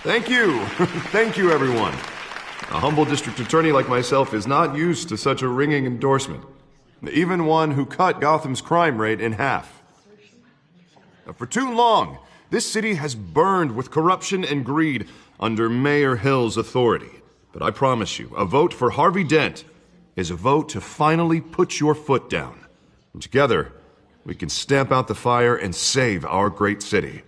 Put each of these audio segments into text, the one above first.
Thank you. Thank you, everyone. A humble district attorney like myself is not used to such a ringing endorsement. Even one who cut Gotham's crime rate in half. For too long, this city has burned with corruption and greed under Mayor Hill's authority. But I promise you, a vote for Harvey Dent is a vote to finally put your foot down. And together, we can stamp out the fire and save our great city.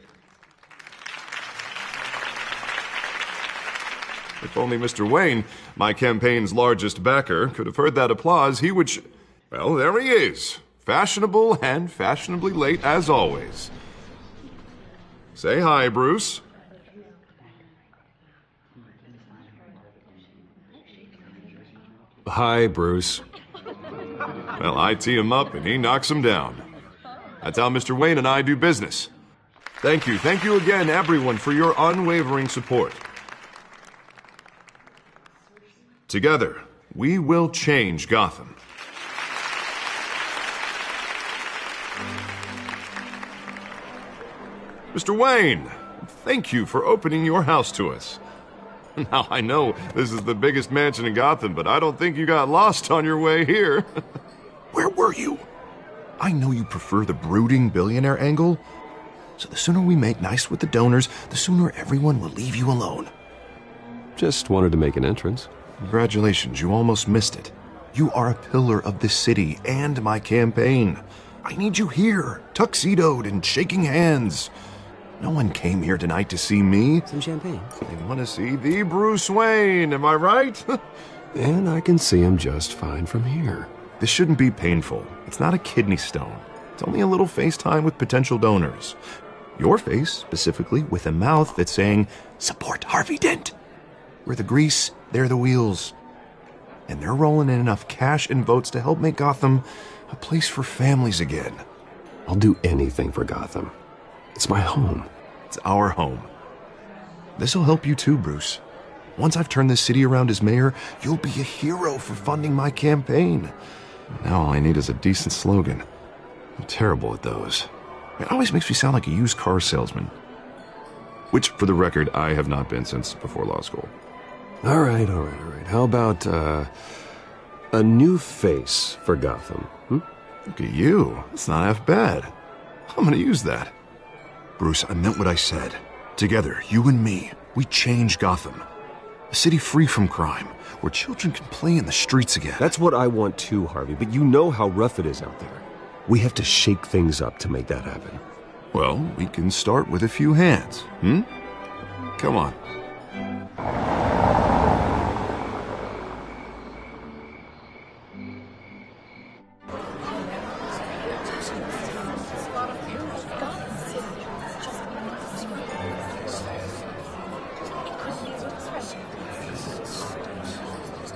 If only Mr. Wayne, my campaign's largest backer, could have heard that applause, he would well, there he is. Fashionable and fashionably late as always. Say hi, Bruce. Hi, Bruce. Well, I tee him up and he knocks him down. That's how Mr. Wayne and I do business. Thank you again, everyone, for your unwavering support. Together, we will change Gotham. Mr. Wayne, thank you for opening your house to us. Now, I know this is the biggest mansion in Gotham, but I don't think you got lost on your way here. Where were you? I know you prefer the brooding billionaire angle, so the sooner we make nice with the donors, the sooner everyone will leave you alone. Just wanted to make an entrance. Congratulations, you almost missed it. You are a pillar of this city and my campaign. I need you here, tuxedoed and shaking hands. No one came here tonight to see me. Some champagne. They want to see the Bruce Wayne, am I right? And I can see him just fine from here. This shouldn't be painful. It's not a kidney stone. It's only a little FaceTime with potential donors. Your face, specifically, with a mouth that's saying, support Harvey Dent. We're the grease, they're the wheels. And they're rolling in enough cash and votes to help make Gotham a place for families again. I'll do anything for Gotham. It's my home. It's our home. This'll help you too, Bruce. Once I've turned this city around as mayor, you'll be a hero for funding my campaign. Now all I need is a decent slogan. I'm terrible at those. It always makes me sound like a used car salesman. Which, for the record, I have not been since before law school. All right. How about, a new face for Gotham? Look at you. It's not half bad. I'm gonna use that. Bruce, I meant what I said. Together, you and me, we change Gotham. A city free from crime, where children can play in the streets again. That's what I want too, Harvey, but you know how rough it is out there. We have to shake things up to make that happen. Well, we can start with a few hands, Come on.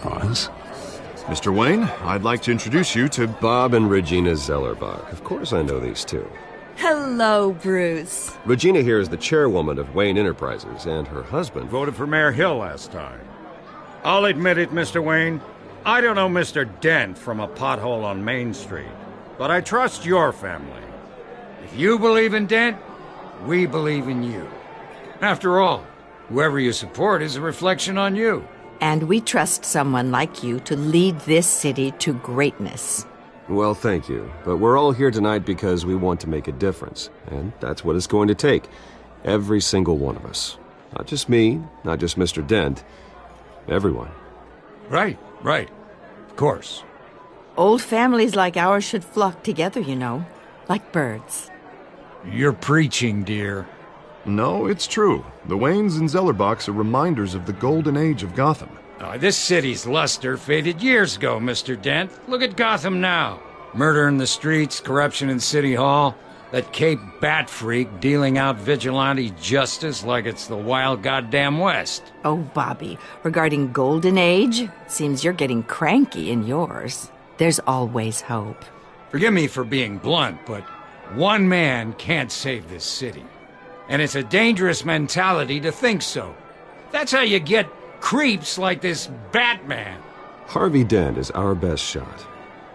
Pause. Mr. Wayne, I'd like to introduce you to Bob and Regina Zellerbach. Of course I know these two. Hello, Bruce. Regina here is the chairwoman of Wayne Enterprises, and her husband Voted for Mayor Hill last time. I'll admit it, Mr. Wayne. I don't know Mr. Dent from a pothole on Main Street, but I trust your family. If you believe in Dent, we believe in you. After all, whoever you support is a reflection on you. And we trust someone like you to lead this city to greatness. Well, thank you. But we're all here tonight because we want to make a difference. And that's what it's going to take. Every single one of us. Not just me, not just Mr. Dent. Everyone. Right. Of course. Old families like ours should flock together, you know, like birds. You're preaching, dear. No, it's true. The Waynes and Zellerbachs are reminders of the golden age of Gotham. This city's luster faded years ago, Mr. Dent. Look at Gotham now. Murder in the streets, corruption in City Hall, that Cape Bat freak dealing out vigilante justice like it's the wild goddamn West. Oh, Bobby, regarding Golden Age, seems you're getting cranky in yours. There's always hope. Forgive me for being blunt, but one man can't save this city. And it's a dangerous mentality to think so. That's how you get creeps like this Batman. Harvey Dent is our best shot.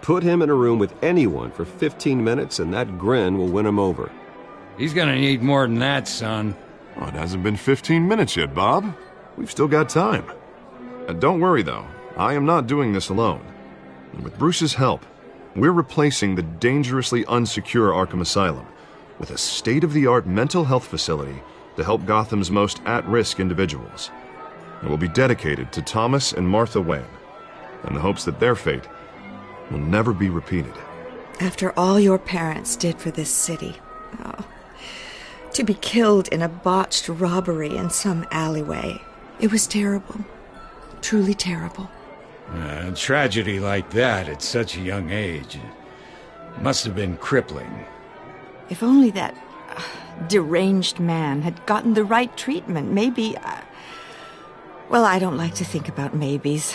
Put him in a room with anyone for 15 minutes and that grin will win him over. He's gonna need more than that, son. Oh, it hasn't been 15 minutes yet, Bob. We've still got time. Don't worry, though. I am not doing this alone. And with Bruce's help, we're replacing the dangerously unsecure Arkham Asylum with a state-of-the-art mental health facility to help Gotham's most at-risk individuals. It will be dedicated to Thomas and Martha Wayne, in the hopes that their fate will never be repeated. After all your parents did for this city, oh, to be killed in a botched robbery in some alleyway, it was terrible. Truly terrible. A tragedy like that at such a young age must have been crippling. If only that deranged man had gotten the right treatment, maybe... Well, I don't like to think about maybes.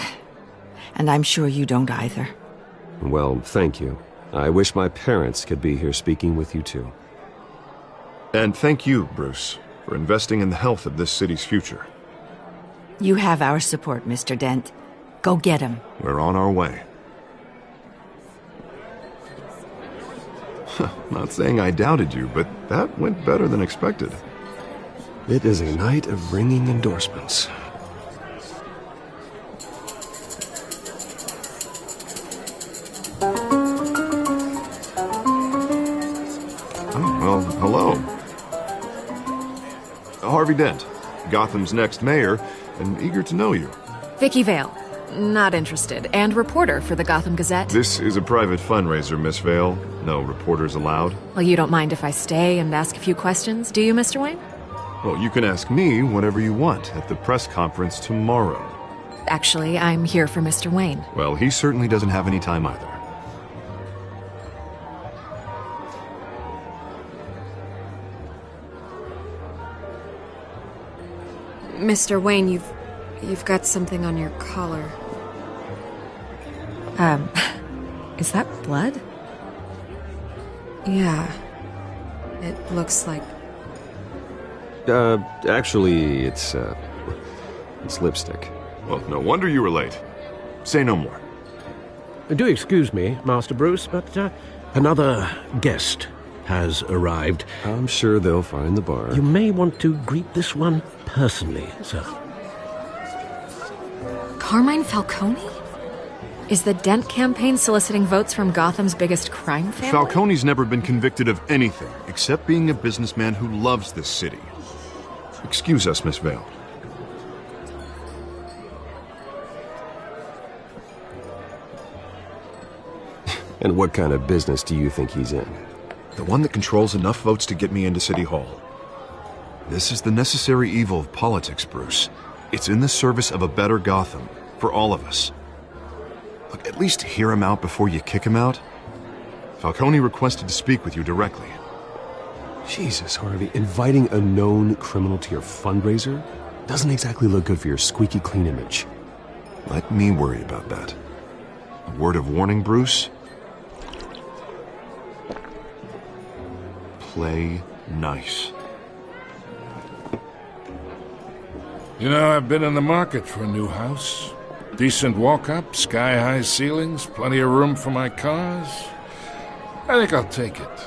And I'm sure you don't either. Well, thank you. I wish my parents could be here speaking with you too. And thank you, Bruce, for investing in the health of this city's future. You have our support, Mr. Dent. Go get him. We're on our way. Not saying I doubted you, but that went better than expected. It is a night of ringing endorsements. Oh, well, hello. Harvey Dent, Gotham's next mayor, and eager to know you. Vicky Vale. Not interested. And reporter for the Gotham Gazette. This is a private fundraiser, Miss Vale. No reporters allowed. Well, you don't mind if I stay and ask a few questions, do you, Mr. Wayne? Well, you can ask me whatever you want at the press conference tomorrow. Actually, I'm here for Mr. Wayne. Well, he certainly doesn't have any time either. Mr. Wayne, you've got something on your collar. Is that blood? Yeah. It looks like... Actually, it's lipstick. Well, no wonder you were late. Say no more. Do excuse me, Master Bruce, but another guest has arrived. I'm sure they'll find the bar. You may want to greet this one personally, sir. Carmine Falcone? Is the Dent campaign soliciting votes from Gotham's biggest crime family? Falcone's never been convicted of anything except being a businessman who loves this city. Excuse us, Miss Vale. And what kind of business do you think he's in? The one that controls enough votes to get me into City Hall. This is the necessary evil of politics, Bruce. It's in the service of a better Gotham, for all of us. Look, at least hear him out before you kick him out. Falcone requested to speak with you directly. Jesus, Harvey, inviting a known criminal to your fundraiser doesn't exactly look good for your squeaky clean image. Let me worry about that. A word of warning, Bruce? Play nice. You know, I've been in the market for a new house. Decent walk-up, sky-high ceilings, plenty of room for my cars. I think I'll take it.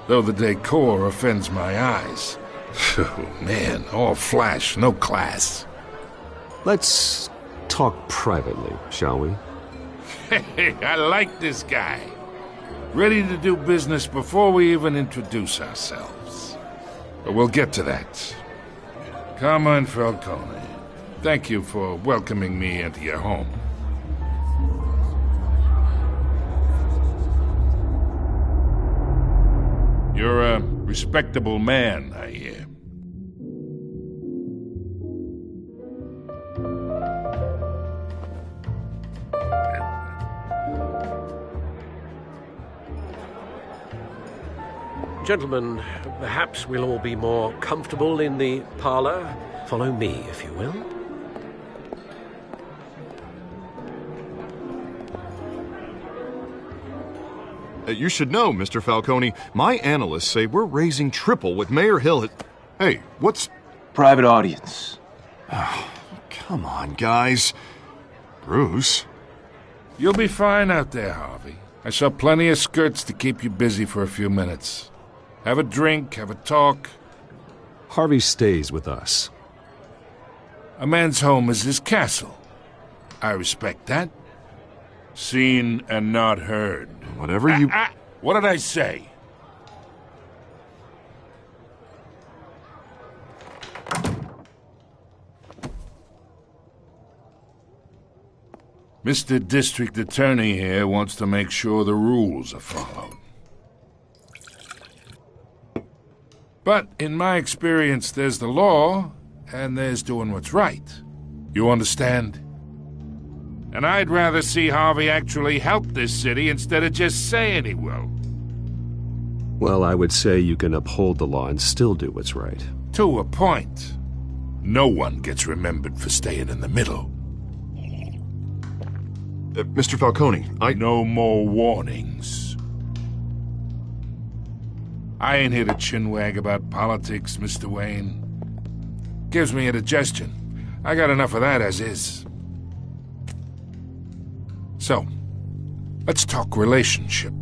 Though the decor offends my eyes. Oh, man, all flash, no class. Let's talk privately, shall we? Hey, I like this guy. Ready to do business before we even introduce ourselves. But we'll get to that. Carmine Falcone, thank you for welcoming me into your home. You're a respectable man, I hear. Gentlemen, perhaps we'll all be more comfortable in the parlor. Follow me, if you will. You should know, Mr. Falcone, my analysts say we're raising triple with Mayor Hill. Hey, what's... Private audience. Oh, come on, guys. Bruce? You'll be fine out there, Harvey. I saw plenty of skirts to keep you busy for a few minutes. Have a drink, have a talk. Harvey stays with us. A man's home is his castle. I respect that. Seen and not heard. Whatever you... What did I say? Mr. District Attorney here wants to make sure the rules are followed. But in my experience, there's the law, and there's doing what's right. You understand? And I'd rather see Harvey actually help this city instead of just saying he will. Well, I would say you can uphold the law and still do what's right. To a point. No one gets remembered for staying in the middle. Mr. Falcone, No more warnings. I ain't here to chinwag about politics, Mr. Wayne. Gives me indigestion. I got enough of that as is. So, let's talk relationship.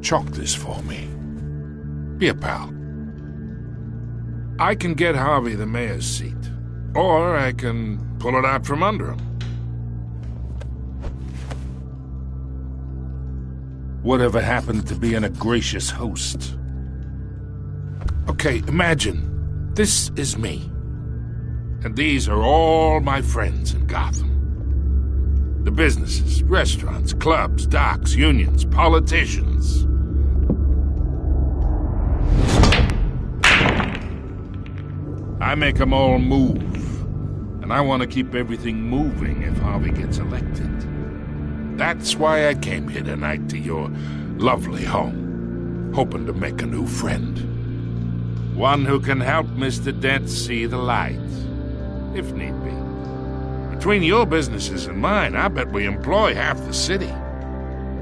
Chalk this for me. Be a pal. I can get Harvey the mayor's seat, or I can pull it out from under him. Whatever happened to being a gracious host? Okay, imagine, this is me. And these are all my friends in Gotham. The businesses, restaurants, clubs, docks, unions, politicians. I make them all move. And I want to keep everything moving if Harvey gets elected. That's why I came here tonight to your lovely home, hoping to make a new friend. One who can help Mr. Dent see the light, if need be. Between your businesses and mine, I bet we employ half the city.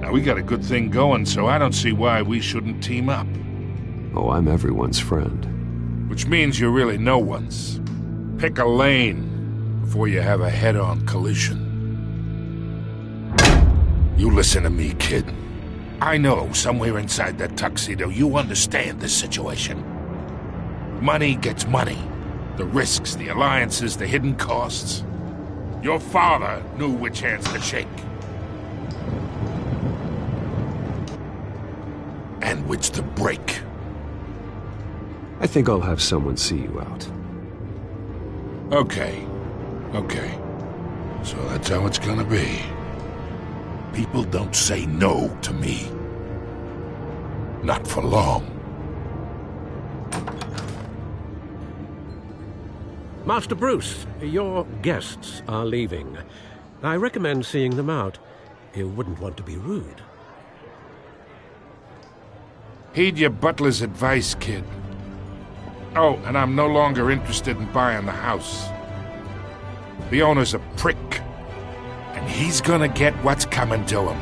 Now, we got a good thing going, so I don't see why we shouldn't team up. Oh, I'm everyone's friend. Which means you're really no one's. Pick a lane before you have a head-on collision. You listen to me, kid. I know somewhere inside that tuxedo you understand this situation. Money gets money. The risks, the alliances, the hidden costs. Your father knew which hands to shake. And which to break. I think I'll have someone see you out. Okay. So that's how it's gonna be. People don't say no to me. Not for long. Master Bruce, your guests are leaving. I recommend seeing them out. You wouldn't want to be rude. Heed your butler's advice, kid. Oh, and I'm no longer interested in buying the house. The owner's a prick, and he's gonna get what's coming to him.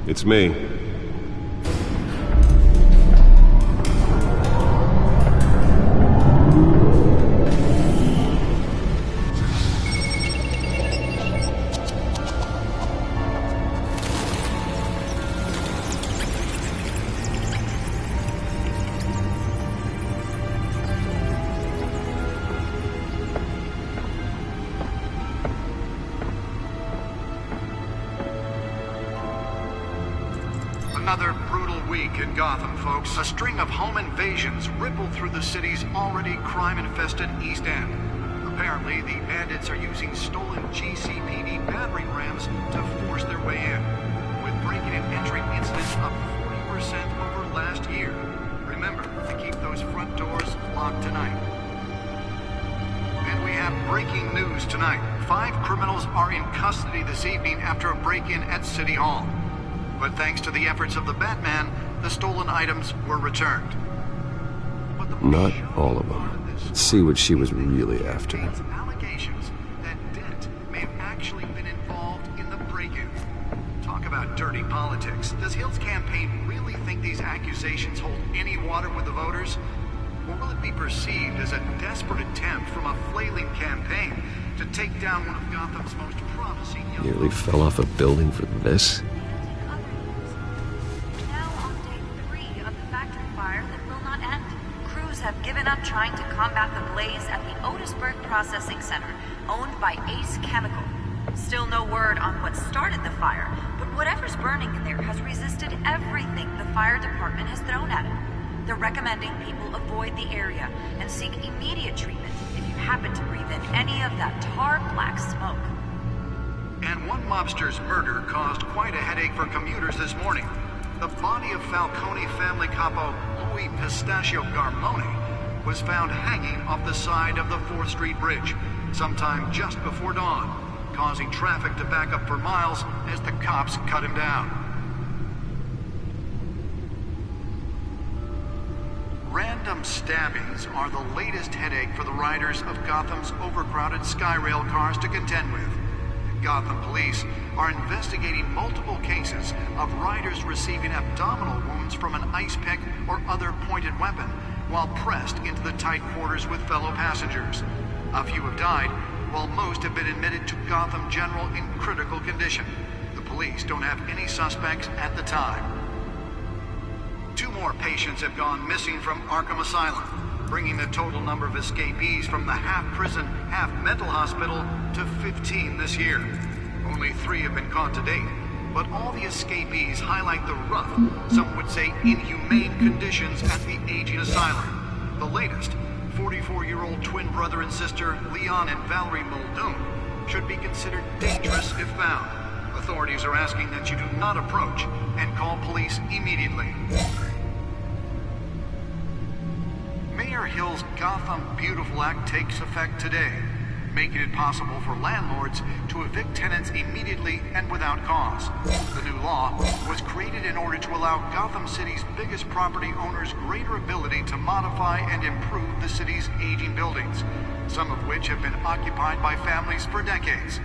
It's me. Another brutal week in Gotham, folks. A string of home invasions rippled through the city's already crime-infested East End. Apparently, the bandits are using stolen GCPD battering rams to force their way in. break-in and entry incidents up 40% over last year. Remember to keep those front doors locked tonight. And we have breaking news tonight. 5 criminals are in custody this evening after a break-in at City Hall. But thanks to the efforts of the Batman, the stolen items were returned. Not all of them. Let's see what she was really after. Allegations that Dent may have actually been involved in the break-in. Talk about dirty politics. Does Hill's campaign really think these accusations hold any water with the voters? Or will it be perceived as a desperate attempt from a flailing campaign to take down one of Gotham's most promising young... Nearly fell off a building for this? Now on day 3 of the factory fire that will not end. Crews have given up trying to combat the blaze at the Otisburg Processing Center, owned by Ace Chemical. Still no word on what started the fire, but whatever's burning in there has resisted everything the fire department has thrown at it. They're recommending people avoid the area and seek immediate treatment if you happen to breathe in any of that tar black smoke. And one mobster's murder caused quite a headache for commuters this morning. The body of Falcone family capo Louis Pistachio Garmone was found hanging off the side of the 4th Street Bridge sometime just before dawn, causing traffic to back up for miles as the cops cut him down. Random stabbings are the latest headache for the riders of Gotham's overcrowded Skyrail cars to contend with. Gotham police are investigating multiple cases of riders receiving abdominal wounds from an ice pick or other pointed weapon while pressed into the tight quarters with fellow passengers. A few have died, while most have been admitted to Gotham General in critical condition. The police don't have any suspects at the time. 2 more patients have gone missing from Arkham Asylum, bringing the total number of escapees from the half-prison, half-mental hospital to 15 this year. Only 3 have been caught to date, but all the escapees highlight the rough, some would say inhumane conditions at the aging asylum. The latest, 44-year-old twin brother and sister Leon and Valerie Muldoon, should be considered dangerous if found. Authorities are asking that you do not approach and call police immediately. Mayor Hill's Gotham Beautiful Act takes effect today, making it possible for landlords to evict tenants immediately and without cause. The new law was created in order to allow Gotham City's biggest property owners greater ability to modify and improve the city's aging buildings, some of which have been occupied by families for decades.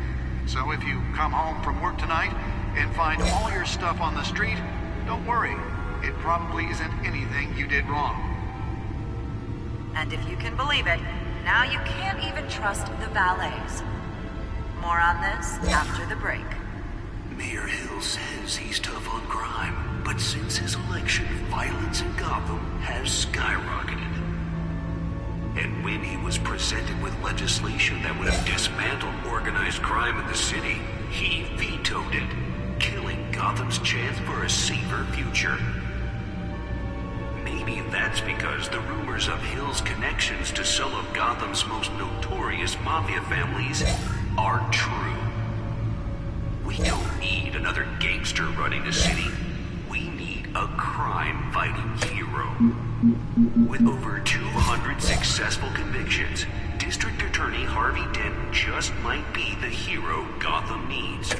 So if you come home from work tonight and find all your stuff on the street, don't worry. It probably isn't anything you did wrong. And if you can believe it, now you can't even trust the valets. More on this after the break. Mayor Hill says he's tough on crime, but since his election, violence in Gotham has skyrocketed. And when he was presented with legislation that would have dismantled organized crime in the city, he vetoed it, killing Gotham's chance for a safer future. Maybe that's because the rumors of Hill's connections to some of Gotham's most notorious mafia families are true. We don't need another gangster running the city. We need a crime-fighting hero. With over 200 successful convictions, District Attorney Harvey Dent just might be the hero Gotham needs.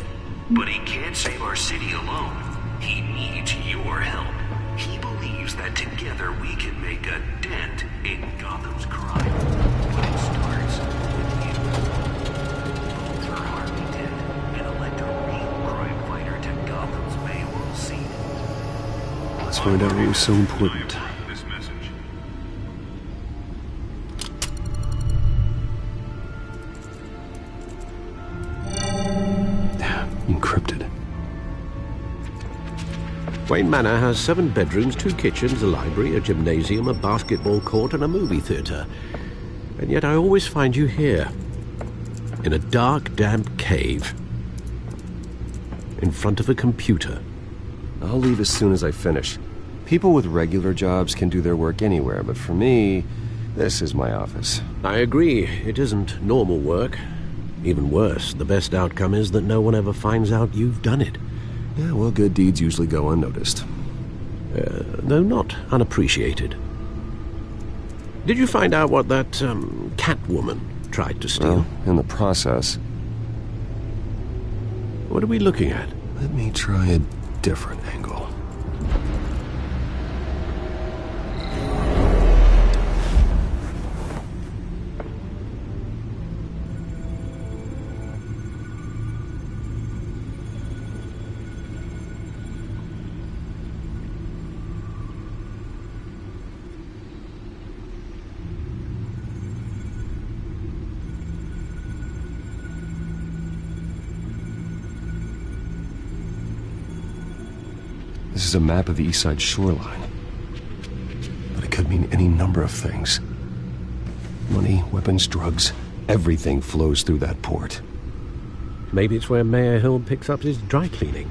But he can't save our city alone. He needs your help. He believes that together we can make a dent in Gotham's crime. But it starts with you. Vote for Harvey Dent and elect a real crime fighter to Gotham's Mayoral seat. Let's find out what was so important. Encrypted. Wayne Manor has 7 bedrooms, 2 kitchens, a library, a gymnasium, a basketball court, and a movie theater. And yet I always find you here, in a dark, damp cave, in front of a computer. I'll leave as soon as I finish. People with regular jobs can do their work anywhere, but for me, this is my office. I agree. It isn't normal work. Even worse, the best outcome is that no one ever finds out you've done it. Yeah, well, good deeds usually go unnoticed. Though not unappreciated. Did you find out what that Catwoman tried to steal? Well, in the process. What are we looking at? Let me try a different angle. This is a map of the East Side shoreline. But it could mean any number of things. Money, weapons, drugs, everything flows through that port. Maybe it's where Mayor Hill picks up his dry cleaning.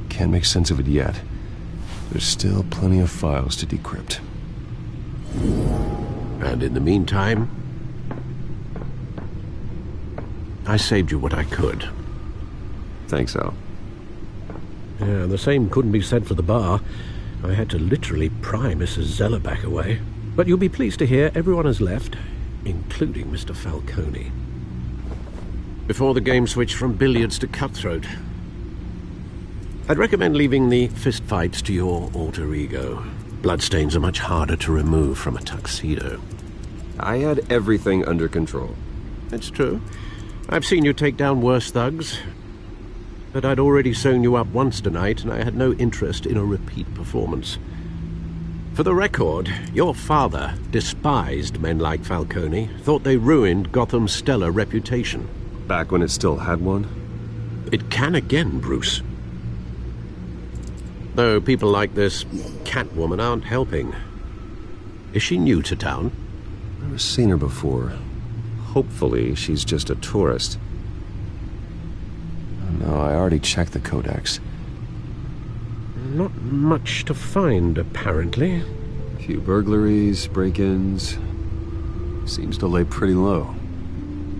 Can't make sense of it yet. There's still plenty of files to decrypt. And in the meantime, I saved you what I could. Thanks, Al. Yeah, the same couldn't be said for the bar. I had to literally pry Mrs. Zellerback away. But you'll be pleased to hear everyone has left, including Mr. Falcone. Before the game switched from billiards to cutthroat. I'd recommend leaving the fistfights to your alter ego. Bloodstains are much harder to remove from a tuxedo. I had everything under control. It's true. I've seen you take down worse thugs. But I'd already sewn you up once tonight, and I had no interest in a repeat performance. For the record, your father despised men like Falcone, thought they ruined Gotham's stellar reputation. Back when it still had one? It can again, Bruce. Though people like this Catwoman aren't helping. Is she new to town? Never seen her before. Hopefully, she's just a tourist. No, I already checked the codex. Not much to find, apparently. A few burglaries, break-ins. Seems to lay pretty low.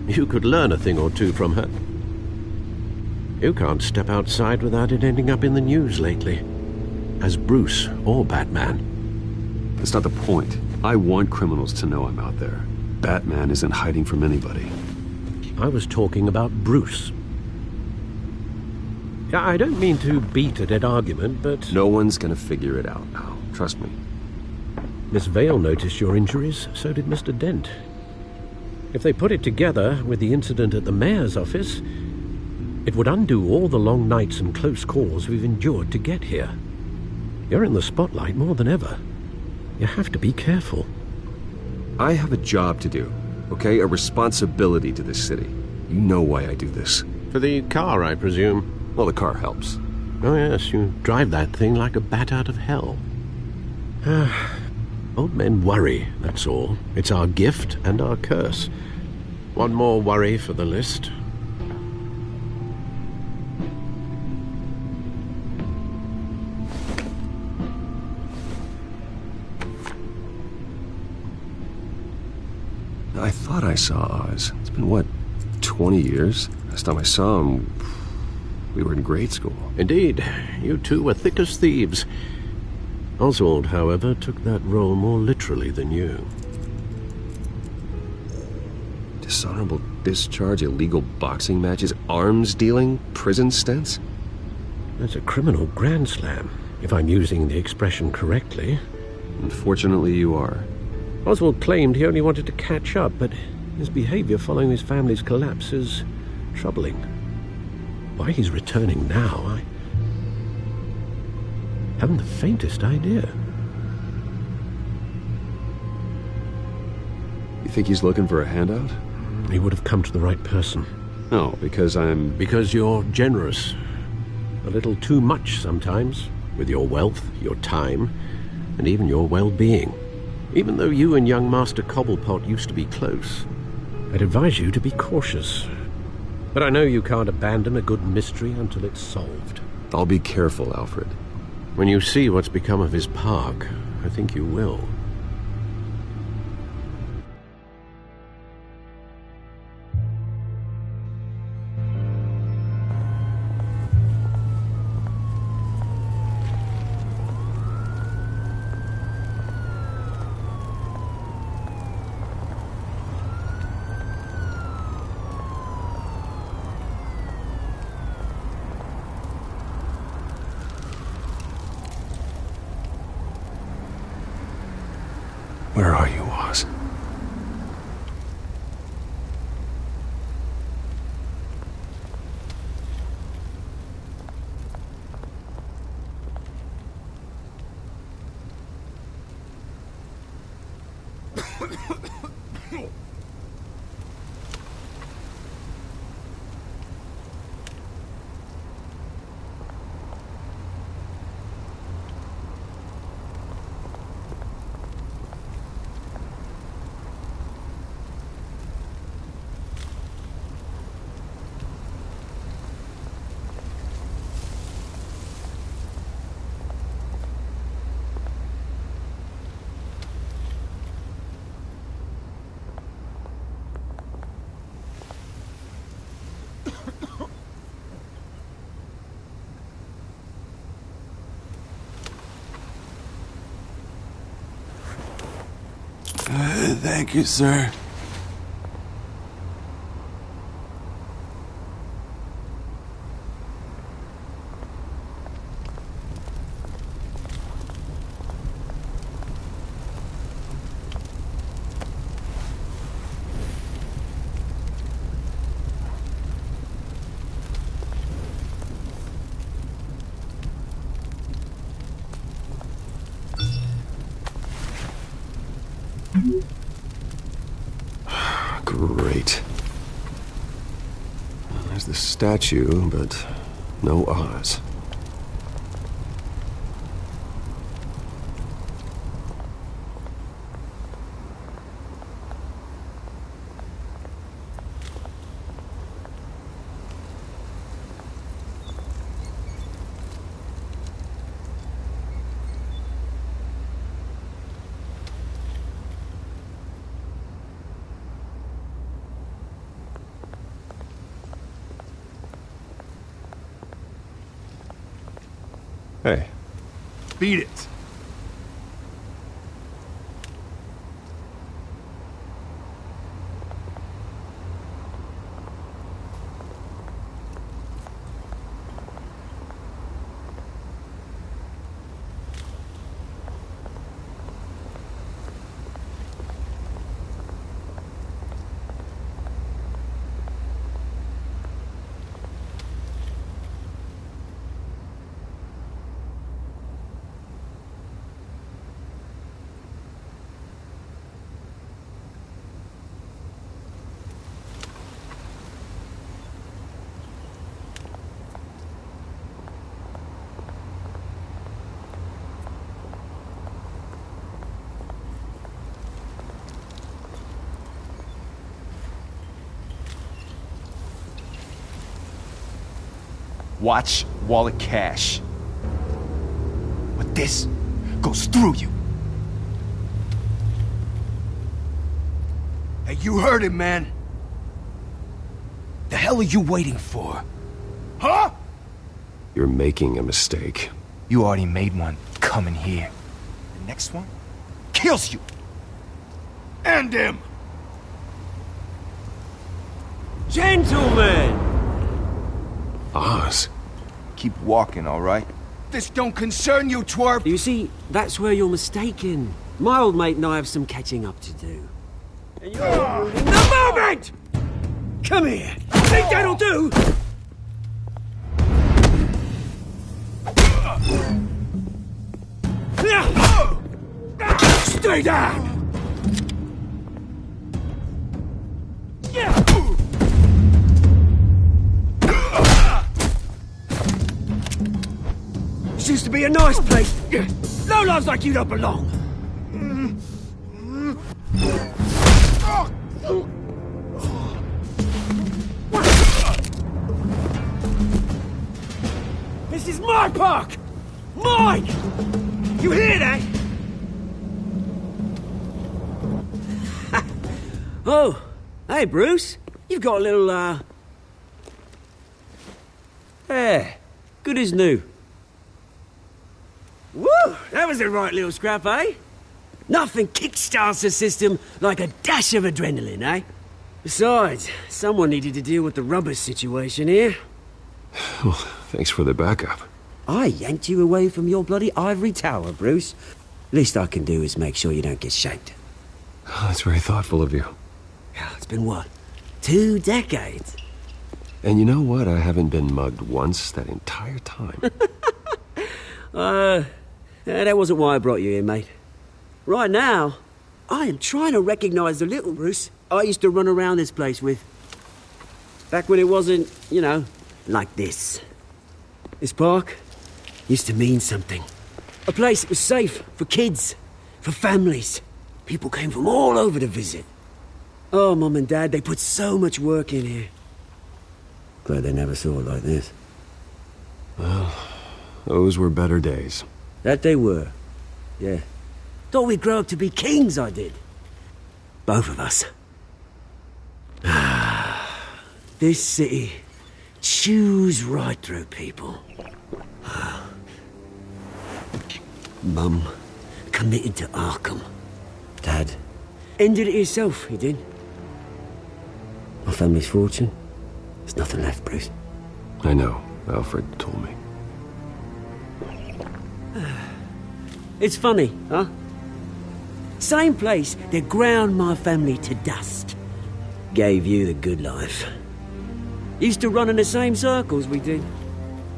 You could learn a thing or two from her. You can't step outside without it ending up in the news lately. As Bruce or Batman. That's not the point. I want criminals to know I'm out there. Batman isn't hiding from anybody. I was talking about Bruce. I don't mean to beat a dead argument, but... No one's gonna figure it out now. Trust me. Miss Vale noticed your injuries, so did Mr. Dent. If they put it together with the incident at the mayor's office, it would undo all the long nights and close calls we've endured to get here. You're in the spotlight more than ever. You have to be careful. I have a job to do, okay? A responsibility to this city. You know why I do this. For the car, I presume. Well, the car helps. Oh, yes, you drive that thing like a bat out of hell. Old men worry, that's all. It's our gift and our curse. One more worry for the list. I thought I saw Oz. It's been, what, 20 years? Last time I saw him, we were in grade school. Indeed. You two were thick as thieves. Oswald, however, took that role more literally than you. Dishonorable discharge, illegal boxing matches, arms dealing, prison stints? That's a criminal grand slam, if I'm using the expression correctly. Unfortunately, you are. Oswald claimed he only wanted to catch up, but his behavior following his family's collapse is troubling. Why he's returning now, I haven't the faintest idea. You think he's looking for a handout? He would have come to the right person. No, because I'm... Because you're generous. A little too much sometimes, with your wealth, your time, and even your well-being. Even though you and young Master Cobblepot used to be close, I'd advise you to be cautious. But I know you can't abandon a good mystery until it's solved. I'll be careful, Alfred. When you see what's become of his park, I think you will. Where are you, Oz? Thank you, sir. Great. There's the statue, but no Oz. Hey. Beat it. Watch wallet cash. But this goes through you. Hey, you heard him, man. The hell are you waiting for? Huh? You're making a mistake. You already made one coming here. The next one kills you. And him. Gentlemen! Oz. Keep walking, all right? This don't concern you, twerp! You see, that's where you're mistaken. My old mate and I have some catching up to do. And you're ruining the moment! Come here. Think that'll do? Stay down! This used to be a nice place. Lowlifes like you don't belong. This is my park! Mine! You hear that? Oh, hey, Bruce. You've got a little, There. Good as new. Woo! That was a right little scrap, eh? Nothing kickstarts the system like a dash of adrenaline, eh? Besides, someone needed to deal with the rubber situation here. Well, thanks for the backup. I yanked you away from your bloody ivory tower, Bruce. Least I can do is make sure you don't get shanked. Oh, that's very thoughtful of you. It's been what? 2 decades? And you know what? I haven't been mugged once that entire time. That wasn't why I brought you here, mate. Right now, I am trying to recognize the little Bruce I used to run around this place with. Back when it wasn't, you know, like this. This park used to mean something. A place that was safe for kids, for families. People came from all over to visit. Oh, Mum and Dad, they put so much work in here. Glad they never saw it like this. Well, those were better days. That they were. Yeah. Thought we'd grow up to be kings, I did. Both of us. This city chews right through people. Mum committed to Arkham. Dad ended it himself, he did. My family's fortune. There's nothing left, Bruce. I know. Alfred told me. It's funny, huh? Same place that ground my family to dust. Gave you the good life. Used to run in the same circles we did.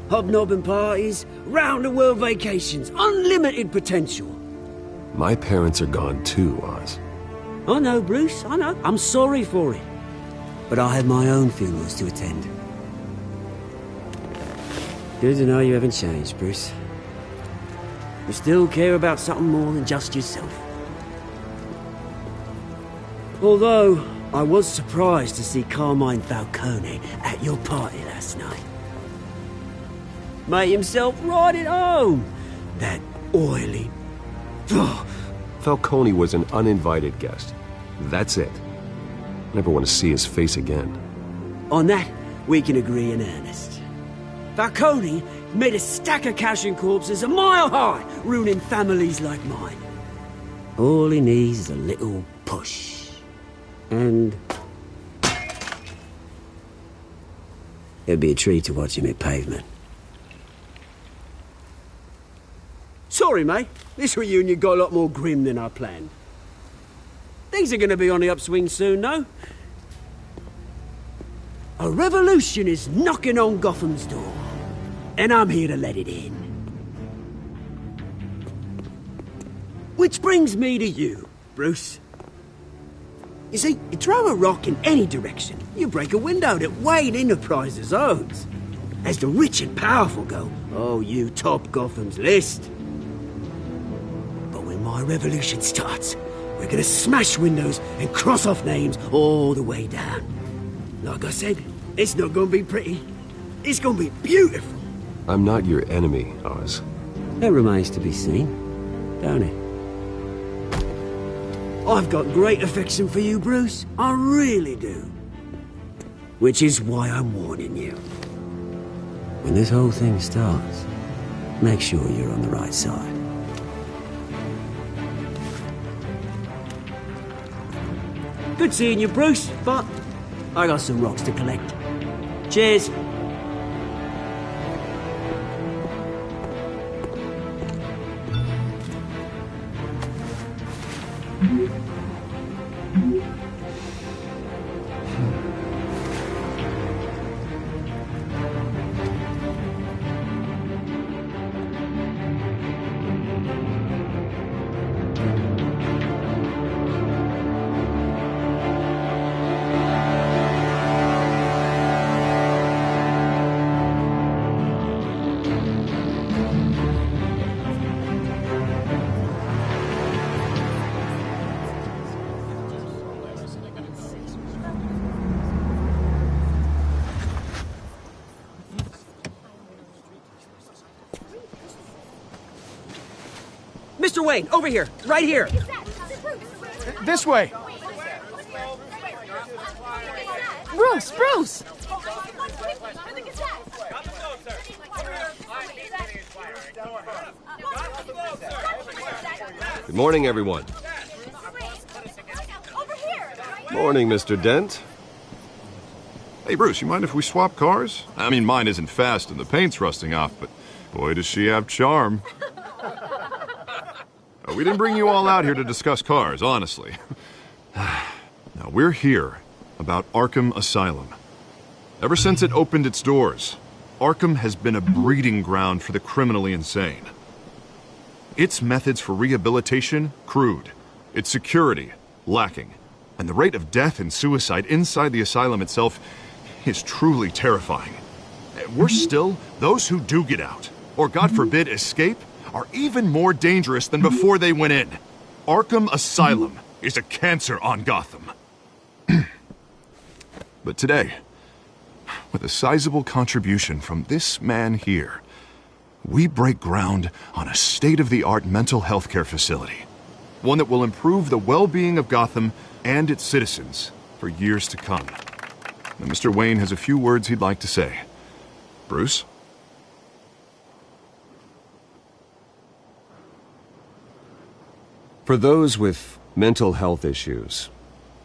Hobnobbing parties, round-the-world vacations, unlimited potential. My parents are gone too, Oz. I know, Bruce, I know. I'm sorry for it. But I have my own funerals to attend. Good to know you haven't changed, Bruce. You still care about something more than just yourself. Although, I was surprised to see Carmine Falcone at your party last night. Made himself right at home. That oily... Falcone was an uninvited guest. That's it. Never want to see his face again. On that, we can agree in earnest. Falcone made a stack of cash and corpses a mile high, ruining families like mine. All he needs is a little push. And... it'd be a treat to watch him hit pavement. Sorry, mate. This reunion got a lot more grim than I planned. Things are gonna be on the upswing soon, no? A revolution is knocking on Gotham's door. And I'm here to let it in. Which brings me to you, Bruce. You see, you throw a rock in any direction, you break a window that Wayne Enterprises owns. As the rich and powerful go, oh, you top Gotham's list. But when my revolution starts, we're gonna smash windows and cross off names all the way down. Like I said, it's not gonna be pretty. It's gonna be beautiful. I'm not your enemy, Oz. That remains to be seen, don't it? I've got great affection for you, Bruce. I really do. Which is why I'm warning you. When this whole thing starts, make sure you're on the right side. Good seeing you, Bruce, but I got some rocks to collect. Cheers. Mr. Wayne, over here, right here. This way. Bruce, Bruce! Good morning, everyone. Morning, Mr. Dent. Hey, Bruce, you mind if we swap cars? I mean, mine isn't fast and the paint's rusting off, but boy, does she have charm. We didn't bring you all out here to discuss cars, honestly. Now, we're here about Arkham Asylum. Ever since it opened its doors, Arkham has been a breeding ground for the criminally insane. Its methods for rehabilitation, crude. Its security, lacking. And the rate of death and suicide inside the asylum itself is truly terrifying. Worse still, those who do get out, or God forbid escape, are even more dangerous than before they went in. Arkham Asylum is a cancer on Gotham. But today, with a sizable contribution from this man here, we break ground on a state-of-the-art mental health care facility. One that will improve the well-being of Gotham and its citizens for years to come. Now, Mr. Wayne has a few words he'd like to say. Bruce? For those with mental health issues,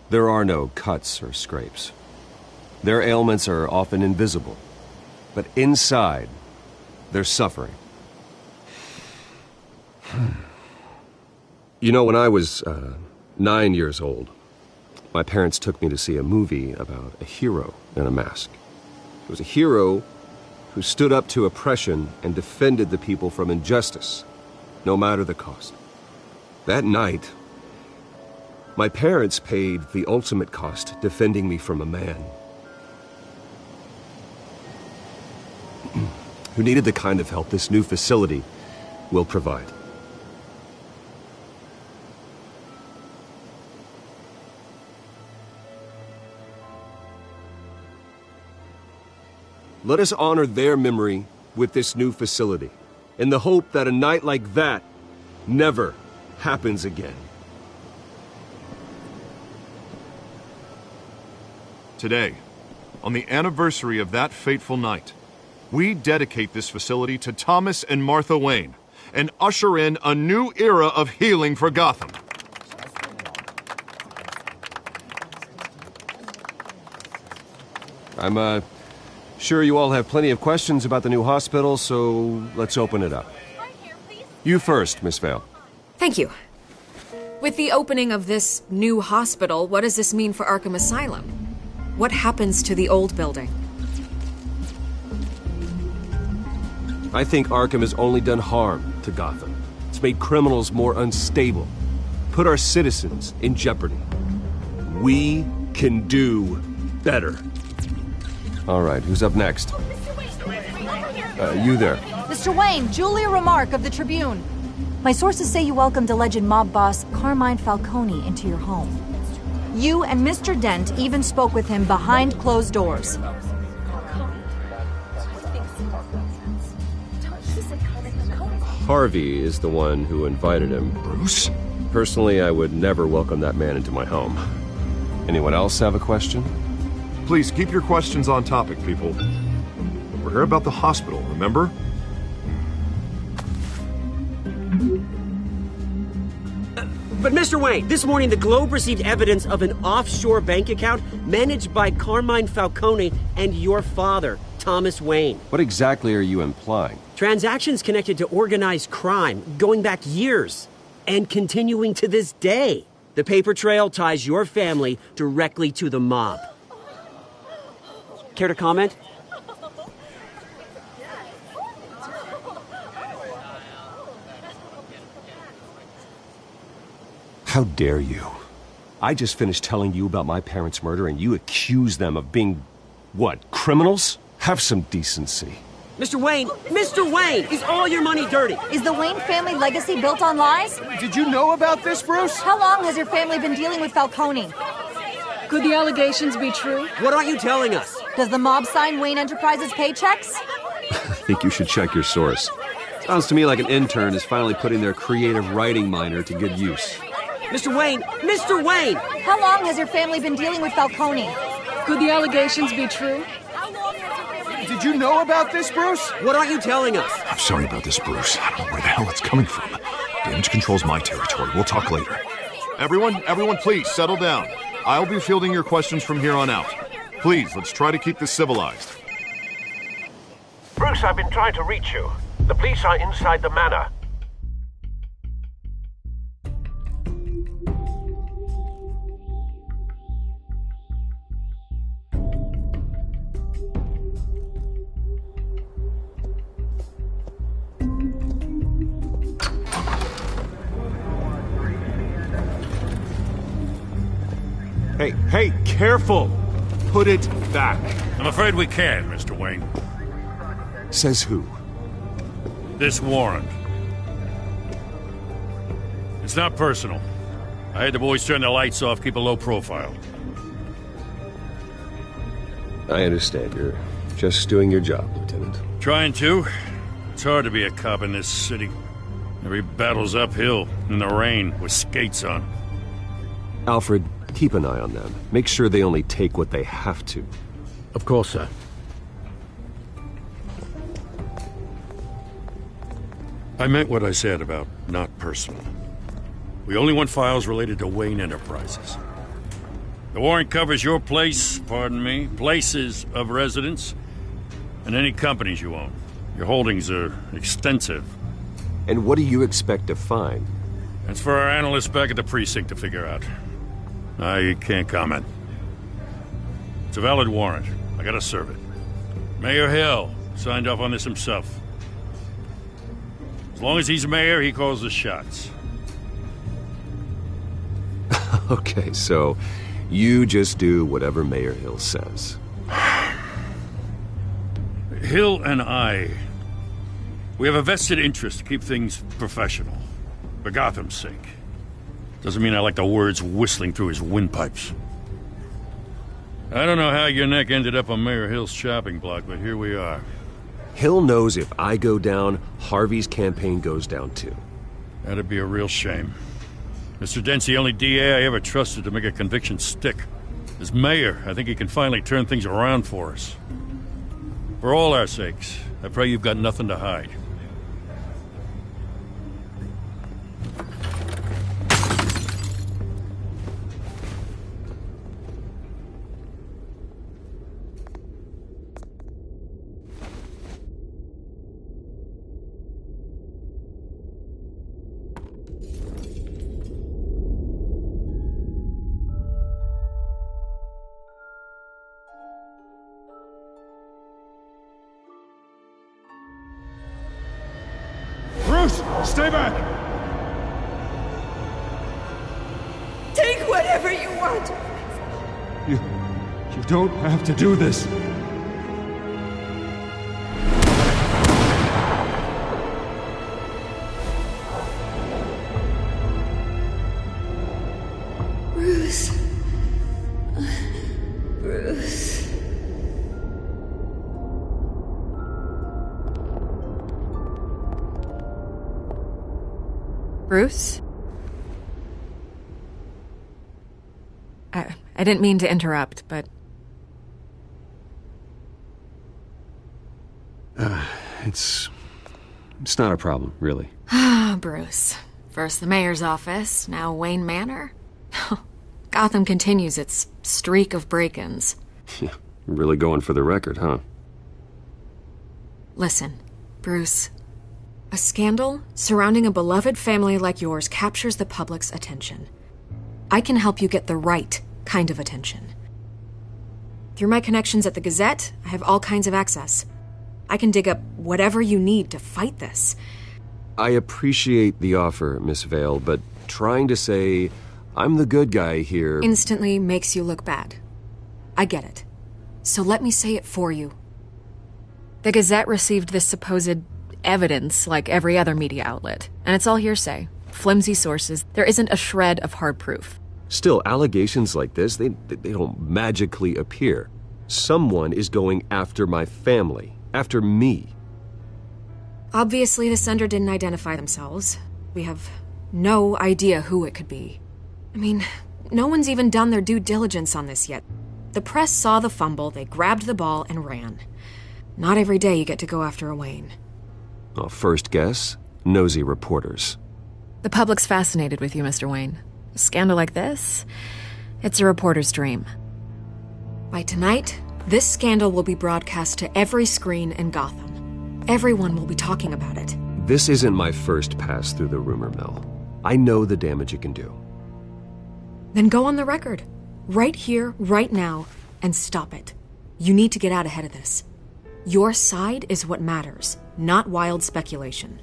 there are no cuts or scrapes. Their ailments are often invisible, but inside, they're suffering. You know, when I was 9 years old, my parents took me to see a movie about a hero in a mask. It was a hero who stood up to oppression and defended the people from injustice, no matter the cost. That night, my parents paid the ultimate cost defending me from a man who needed the kind of help this new facility will provide. Let us honor their memory with this new facility, in the hope that a night like that never happens again. Today, on the anniversary of that fateful night, we dedicate this facility to Thomas and Martha Wayne and usher in a new era of healing for Gotham. I'm sure you all have plenty of questions about the new hospital, so let's open it up. You first, Miss Vale. Thank you. With the opening of this new hospital, what does this mean for Arkham Asylum? What happens to the old building? I think Arkham has only done harm to Gotham. It's made criminals more unstable, put our citizens in jeopardy. We can do better. All right, who's up next? You there. Mr. Wayne, Julia Remark of the Tribune. My sources say you welcomed alleged mob boss Carmine Falcone into your home. You and Mr. Dent even spoke with him behind closed doors. Harvey is the one who invited him. Bruce? Personally, I would never welcome that man into my home. Anyone else have a question? Please keep your questions on topic, people. We're here about the hospital, remember? But Mr. Wayne, this morning the Globe received evidence of an offshore bank account managed by Carmine Falcone and your father, Thomas Wayne. What exactly are you implying? Transactions connected to organized crime going back years and continuing to this day. The paper trail ties your family directly to the mob. Care to comment? How dare you? I just finished telling you about my parents' murder and you accuse them of being, what, criminals? Have some decency. Mr. Wayne, is all your money dirty? Is the Wayne family legacy built on lies? Did you know about this, Bruce? How long has your family been dealing with Falcone? Could the allegations be true? What aren't you telling us? Does the mob sign Wayne Enterprises paychecks? I think you should check your source. Sounds to me like an intern is finally putting their creative writing minor to good use. Mr. Wayne! How long has your family been dealing with Falcone? Could the allegations be true? Did you know about this, Bruce? What aren't you telling us? I'm sorry about this, Bruce. I don't know where the hell it's coming from. Damage control's my territory. We'll talk later. Everyone, please, settle down. I'll be fielding your questions from here on out. Please, let's try to keep this civilized. Bruce, I've been trying to reach you. The police are inside the manor. Hey, careful! Put it back. I'm afraid we can't, Mr. Wayne. Says who? This warrant. It's not personal. I had the boys turn the lights off, keep a low profile. I understand. You're just doing your job, Lieutenant. Trying to. It's hard to be a cop in this city. Every battle's uphill, in the rain, with skates on. Alfred, keep an eye on them. Make sure they only take what they have to. Of course, sir. I meant what I said about not personal. We only want files related to Wayne Enterprises. The warrant covers your place, pardon me, places of residence, and any companies you own. Your holdings are extensive. And what do you expect to find? That's for our analysts back at the precinct to figure out. I can't comment. It's a valid warrant. I gotta serve it. Mayor Hill signed off on this himself. As long as he's mayor, he calls the shots. Okay, so you just do whatever Mayor Hill says. Hill and I, we have a vested interest to keep things professional. For Gotham's sake. Doesn't mean I like the words whistling through his windpipes. I don't know how your neck ended up on Mayor Hill's shopping block, but here we are. Hill knows if I go down, Harvey's campaign goes down too. That'd be a real shame. Mr. Dent's the only DA I ever trusted to make a conviction stick. As mayor, I think he can finally turn things around for us. For all our sakes, I pray you've got nothing to hide. Bruce, stay back! Take whatever you want. You don't have to do this. Bruce. Bruce. Bruce? I didn't mean to interrupt, but... It's not a problem, really. Ah, Bruce. First the mayor's office, now Wayne Manor. Gotham continues its streak of break-ins. Yeah, really going for the record, huh? Listen, Bruce. A scandal surrounding a beloved family like yours captures the public's attention. I can help you get the right kind of attention. Through my connections at the Gazette, I have all kinds of access. I can dig up whatever you need to fight this. I appreciate the offer, Miss Vale, but trying to say I'm the good guy here... instantly makes you look bad. I get it. So let me say it for you. The Gazette received this supposed evidence like every other media outlet, and it's all hearsay. Flimsy sources. There isn't a shred of hard proof. Still, allegations like this, they don't magically appear. Someone is going after my family. After me. Obviously, the sender didn't identify themselves. We have no idea who it could be. I mean, no one's even done their due diligence on this yet. The press saw the fumble, they grabbed the ball and ran. Not every day you get to go after a Wayne. Well, first guess, nosy reporters. The public's fascinated with you, Mr. Wayne. A scandal like this, it's a reporter's dream. By tonight, this scandal will be broadcast to every screen in Gotham. Everyone will be talking about it. This isn't my first pass through the rumor mill. I know the damage it can do. Then go on the record. Right here, right now, and stop it. You need to get out ahead of this. Your side is what matters, not wild speculation.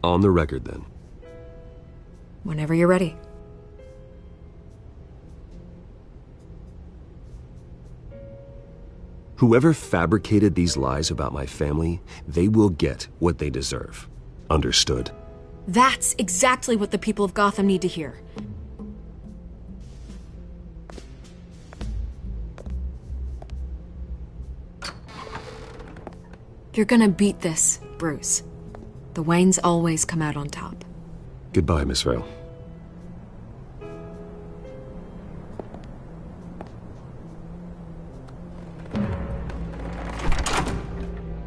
On the record, then. Whenever you're ready. Whoever fabricated these lies about my family, they will get what they deserve. Understood? That's exactly what the people of Gotham need to hear. You're gonna beat this, Bruce. The Waynes always come out on top. Goodbye, Miss Vale.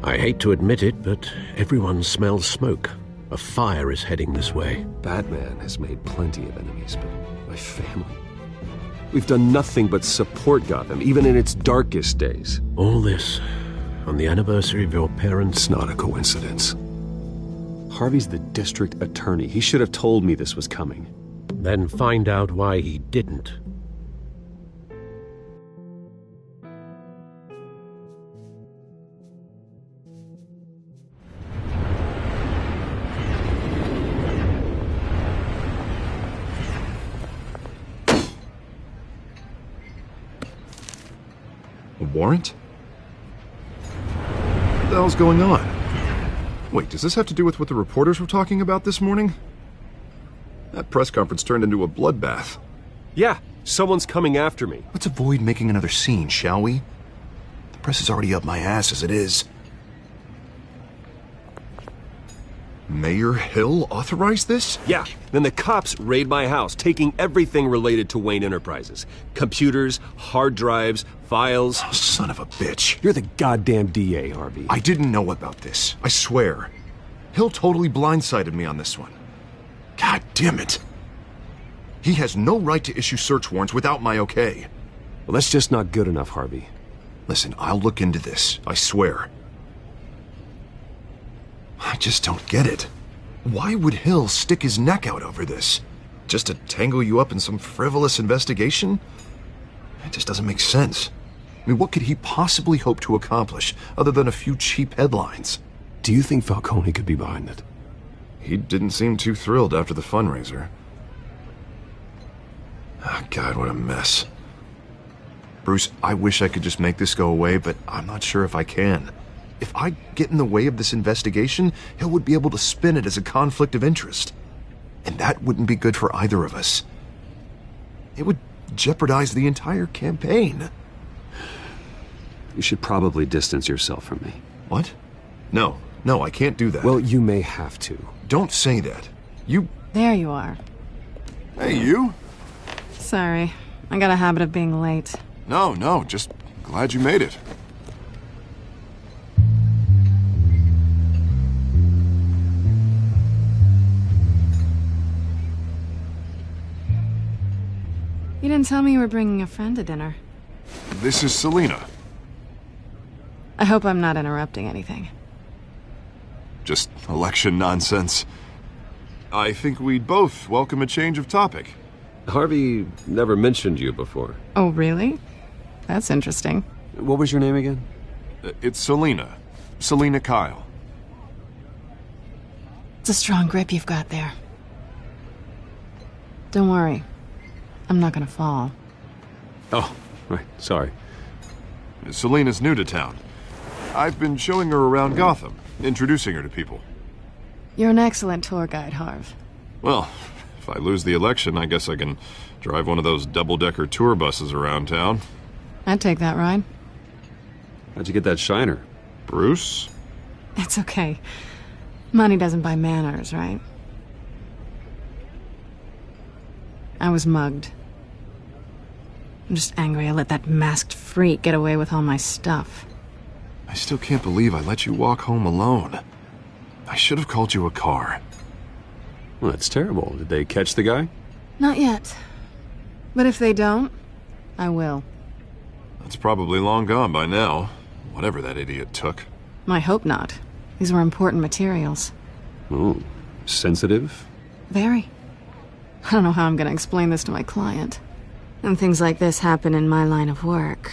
I hate to admit it, but everyone smells smoke. A fire is heading this way. Batman has made plenty of enemies, but my family... We've done nothing but support Gotham, even in its darkest days. All this on the anniversary of your parents'... It's not a coincidence. Harvey's the district attorney. He should have told me this was coming. Then find out why he didn't. A warrant? What the hell's going on? Wait, does this have to do with what the reporters were talking about this morning? That press conference turned into a bloodbath. Yeah, someone's coming after me. Let's avoid making another scene, shall we? The press is already up my ass as it is. Mayor Hill authorized this? Yeah, then the cops raid my house, taking everything related to Wayne Enterprises. Computers, hard drives, files. Oh, son of a bitch. You're the goddamn DA, Harvey. I didn't know about this. I swear. Hill totally blindsided me on this one. God damn it. He has no right to issue search warrants without my okay. Well, that's just not good enough, Harvey. Listen, I'll look into this. I swear. I just don't get it. Why would Hill stick his neck out over this? Just to tangle you up in some frivolous investigation? It just doesn't make sense. I mean, what could he possibly hope to accomplish other than a few cheap headlines? Do you think Falcone could be behind it? He didn't seem too thrilled after the fundraiser. Oh, God, what a mess. Bruce, I wish I could just make this go away, but I'm not sure if I can. If I get in the way of this investigation, Hill would be able to spin it as a conflict of interest. And that wouldn't be good for either of us. It would jeopardize the entire campaign. You should probably distance yourself from me. What? No, I can't do that. Well, you may have to. Don't say that. You... There you are. Hey, you? Sorry. I got a habit of being late. No, just glad you made it. You didn't tell me you were bringing a friend to dinner. This is Selina. I hope I'm not interrupting anything. Just election nonsense. I think we'd both welcome a change of topic. Harvey never mentioned you before. Oh, really? That's interesting. What was your name again? It's Selina. Selina Kyle. It's a strong grip you've got there. Don't worry. I'm not gonna fall. Oh, right. Sorry. Selina's new to town. I've been showing her around Gotham, introducing her to people. You're an excellent tour guide, Harv. Well, if I lose the election, I guess I can drive one of those double-decker tour buses around town. I'd take that ride. How'd you get that shiner? Bruce? It's okay. Money doesn't buy manners, right? I was mugged. I'm just angry I let that masked freak get away with all my stuff. I still can't believe I let you walk home alone. I should have called you a car. Well, that's terrible. Did they catch the guy? Not yet. But if they don't, I will. That's probably long gone by now. Whatever that idiot took. I hope not. These were important materials. Ooh, sensitive? Very. I don't know how I'm gonna explain this to my client. And things like this happen in my line of work.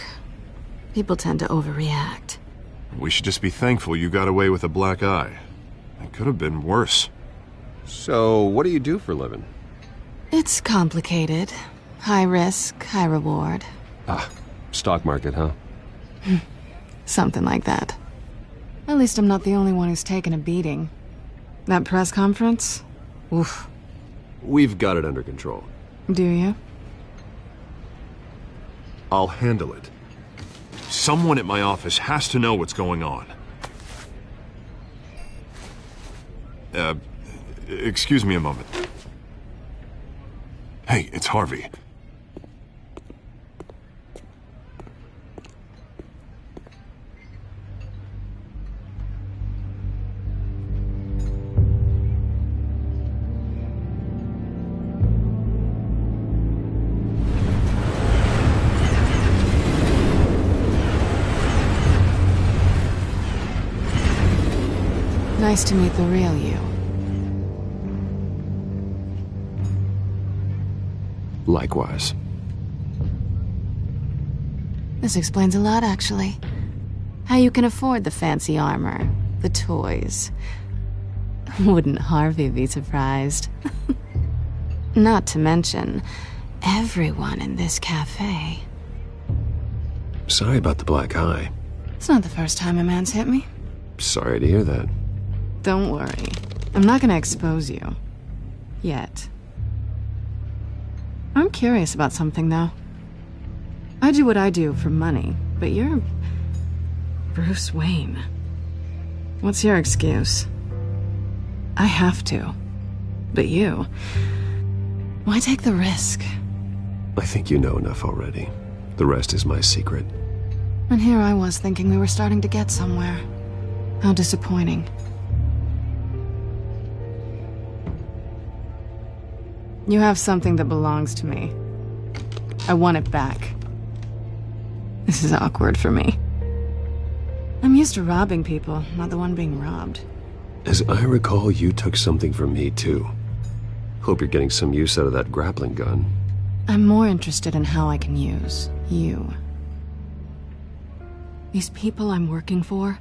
People tend to overreact. We should just be thankful you got away with a black eye. It could have been worse. So, what do you do for a living? It's complicated. High risk, high reward. Ah, stock market, huh? Something like that. At least I'm not the only one who's taken a beating. That press conference? Oof. We've got it under control. Do you? I'll handle it. Someone at my office has to know what's going on. Excuse me a moment. Hey, it's Harvey. Nice to meet the real you. Likewise. This explains a lot, actually. How you can afford the fancy armor, the toys. Wouldn't Harvey be surprised? Not to mention, everyone in this cafe. Sorry about the black eye. It's not the first time a man's hit me. Sorry to hear that. Don't worry. I'm not gonna expose you. Yet. I'm curious about something, though. I do what I do for money, but you're... Bruce Wayne. What's your excuse? I have to. But you... Why take the risk? I think you know enough already. The rest is my secret. And here I was thinking we were starting to get somewhere. How disappointing. You have something that belongs to me. I want it back. This is awkward for me. I'm used to robbing people, not the one being robbed. As I recall, you took something from me, too. Hope you're getting some use out of that grappling gun. I'm more interested in how I can use you. These people I'm working for,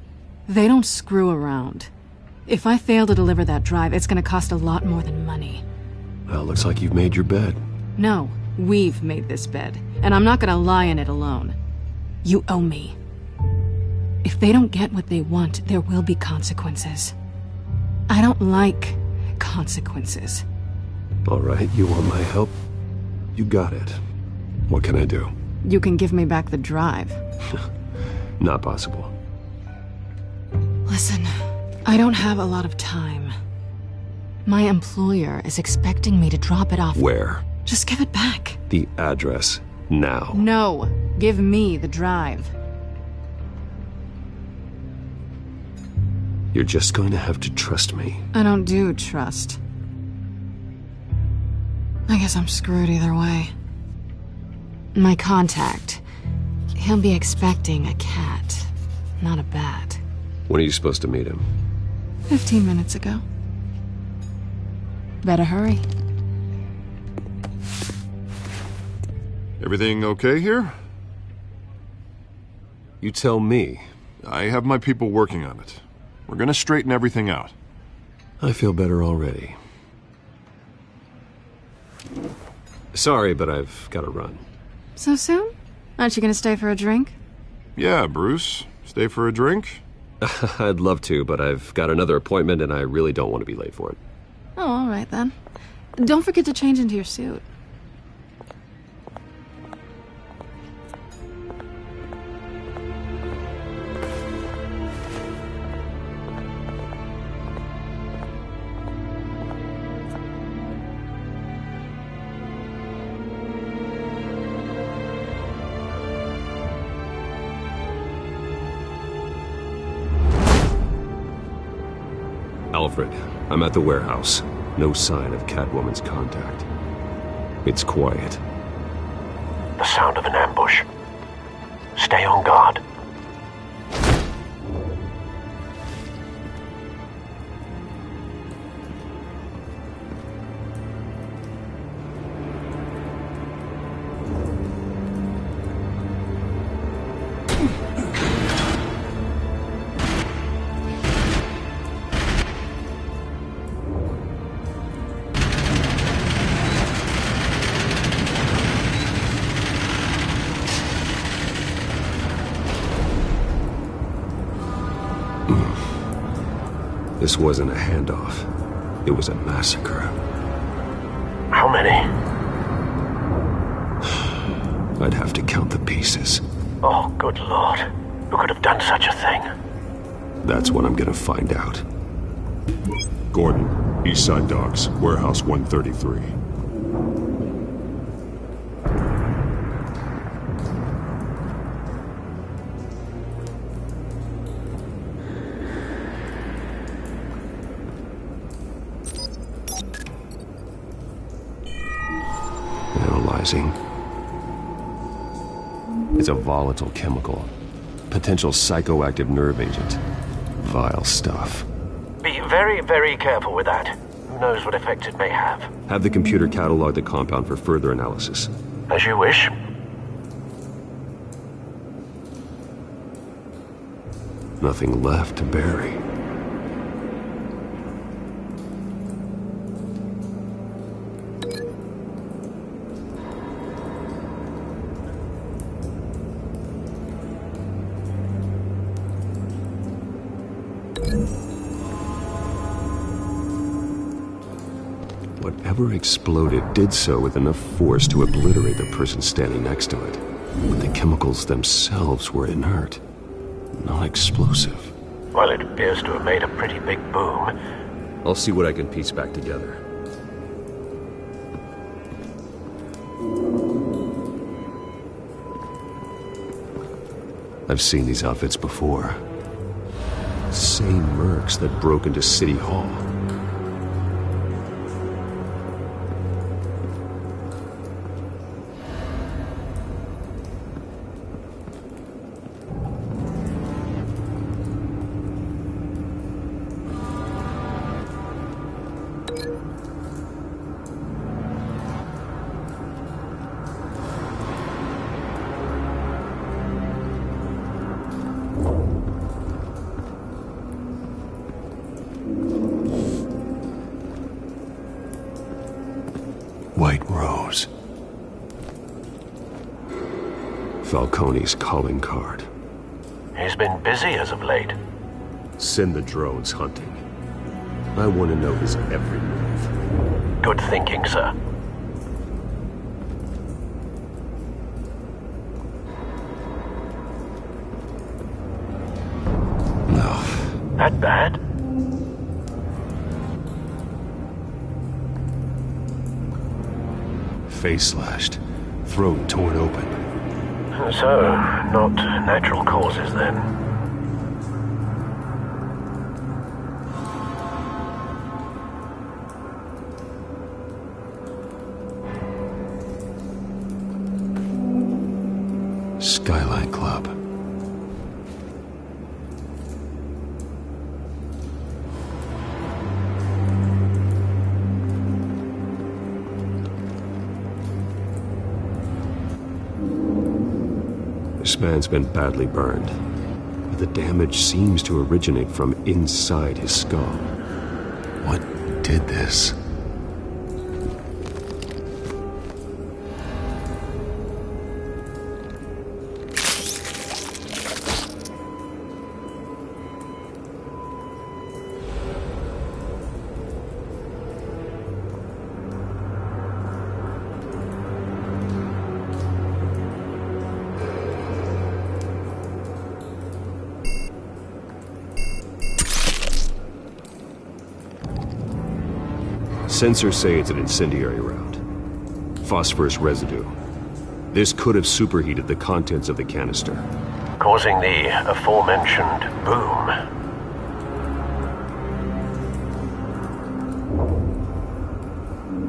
they don't screw around. If I fail to deliver that drive, it's gonna cost a lot more than money. Well, looks like you've made your bed. No, we've made this bed, and I'm not gonna lie in it alone. You owe me. If they don't get what they want, there will be consequences. I don't like consequences. All right, you want my help? You got it. What can I do? You can give me back the drive. Not possible. Listen, I don't have a lot of time. My employer is expecting me to drop it off. Where? Just give it back. The address, now. No, give me the drive. You're just going to have to trust me. I don't do trust. I guess I'm screwed either way. My contact, he'll be expecting a cat, not a bat. When are you supposed to meet him? 15 minutes ago. Better hurry. Everything okay here? You tell me. I have my people working on it. We're gonna straighten everything out. I feel better already. Sorry, but I've got to run. So soon? Aren't you gonna stay for a drink? Yeah, Bruce. Stay for a drink? I'd love to, but I've got another appointment and I really don't want to be late for it. Oh, all right then. Don't forget to change into your suit. Alfred, I'm at the warehouse. No sign of Catwoman's contact. It's quiet. The sound of an ambush. Stay on guard. This wasn't a handoff. It was a massacre. How many? I'd have to count the pieces. Oh, good lord. Who could have done such a thing? That's what I'm gonna find out. Gordon, Eastside Docks, Warehouse 133. Analyzing. It's a volatile chemical. Potential psychoactive nerve agent. Vile stuff. Be very, very careful with that. Who knows what effect it may have. Have the computer catalog the compound for further analysis. As you wish. Nothing left to bury. Whatever exploded did so with enough force to obliterate the person standing next to it. But the chemicals themselves were inert, not explosive. Well, it appears to have made a pretty big boom. I'll see what I can piece back together. I've seen these outfits before. Same mercs that broke into City Hall. White Rose. Falcone's calling card. He's been busy as of late. Send the drones hunting. I want to know his every move. Good thinking, sir. No. That bad? Face slashed, throat torn open. So, not natural causes then. Skylight Club. This man's been badly burned, but the damage seems to originate from inside his skull. What did this? Sensors say it's an incendiary round. Phosphorus residue. This could have superheated the contents of the canister, causing the aforementioned boom.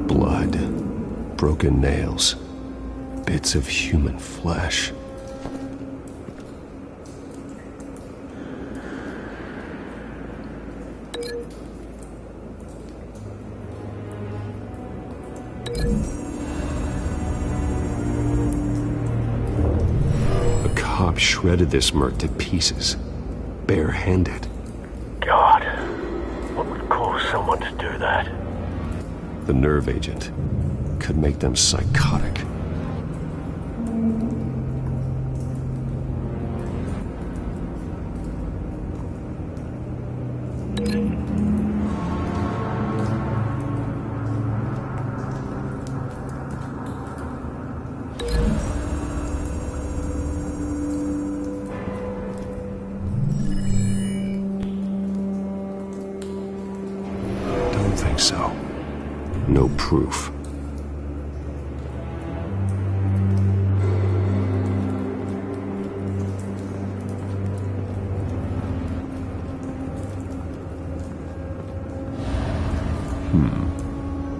Blood, broken nails, bits of human flesh. Shredded this merc to pieces, bare-handed. God, what would cause someone to do that? The nerve agent could make them psychotic. proof.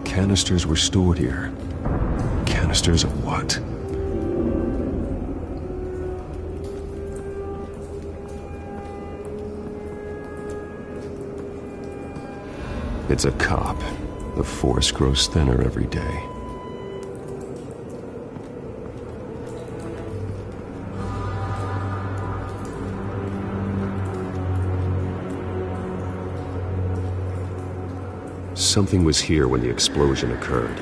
Canisters were stored here. Canisters of what? It's a cop. The force grows thinner every day. Something was here when the explosion occurred.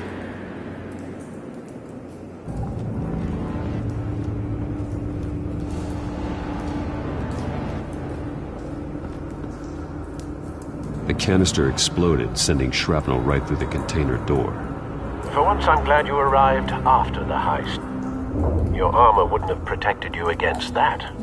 The canister exploded, sending shrapnel right through the container door. For once, I'm glad you arrived after the heist. Your armor wouldn't have protected you against that.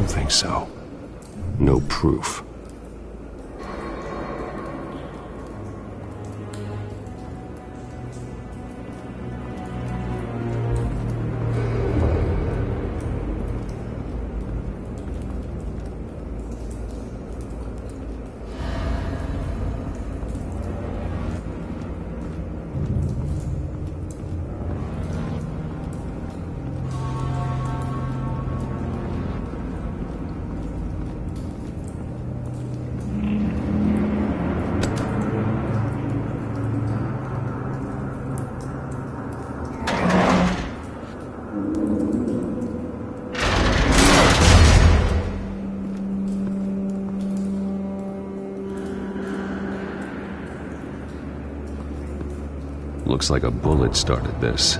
Think so. No proof. Looks like a bullet started this.